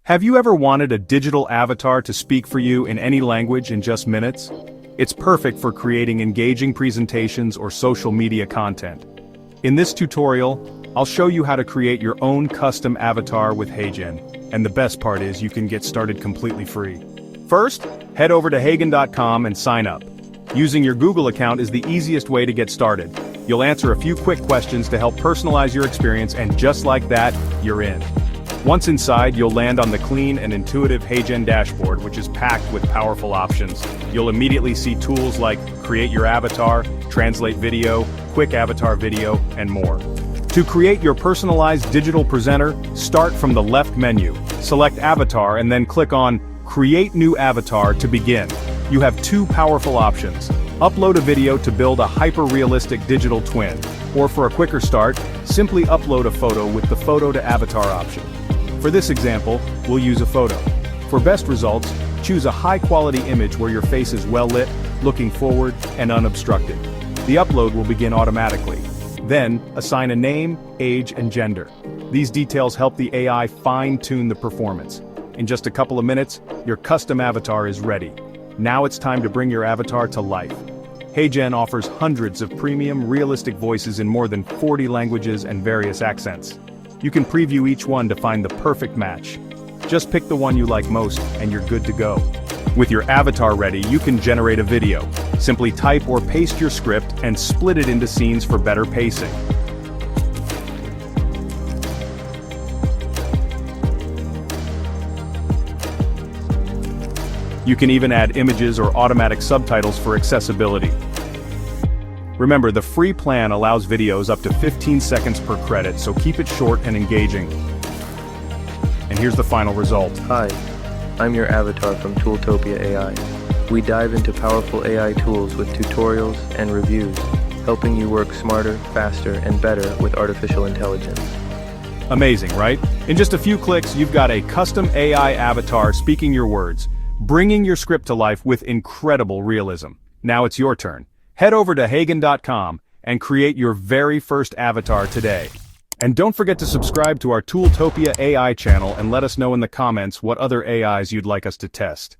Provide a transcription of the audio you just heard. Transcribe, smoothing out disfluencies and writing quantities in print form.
Have you ever wanted a digital avatar to speak for you in any language in just minutes? It's perfect for creating engaging presentations or social media content. In this tutorial, I'll show you how to create your own custom avatar with HeyGen, and the best part is you can get started completely free. First, head over to HeyGen.com and sign up. Using your Google account is the easiest way to get started. You'll answer a few quick questions to help personalize your experience, and just like that, you're in. Once inside, you'll land on the clean and intuitive HeyGen dashboard, which is packed with powerful options. You'll immediately see tools like Create Your Avatar, Translate Video, Quick Avatar Video, and more. To create your personalized digital presenter, start from the left menu, select Avatar, and then click on Create New Avatar to begin. You have two powerful options. Upload a video to build a hyper-realistic digital twin, or for a quicker start, simply upload a photo with the Photo to Avatar option. For this example, we'll use a photo. For best results, choose a high-quality image where your face is well-lit, looking forward, and unobstructed. The upload will begin automatically. Then, assign a name, age, and gender. These details help the AI fine-tune the performance. In just a couple of minutes, your custom avatar is ready. Now it's time to bring your avatar to life. HeyGen offers hundreds of premium, realistic voices in more than 40 languages and various accents. You can preview each one to find the perfect match. Just pick the one you like most, and you're good to go. With your avatar ready, you can generate a video. Simply type or paste your script and split it into scenes for better pacing. You can even add images or automatic subtitles for accessibility. Remember, the free plan allows videos up to 15 seconds per credit, so keep it short and engaging. And here's the final result. Hi, I'm your avatar from Tooltopia AI. We dive into powerful AI tools with tutorials and reviews, helping you work smarter, faster, and better with artificial intelligence. Amazing, right? In just a few clicks, you've got a custom AI avatar speaking your words, bringing your script to life with incredible realism. Now it's your turn. Head over to HeyGen.com and create your very first avatar today. And don't forget to subscribe to our Tooltopia AI channel and let us know in the comments what other AIs you'd like us to test.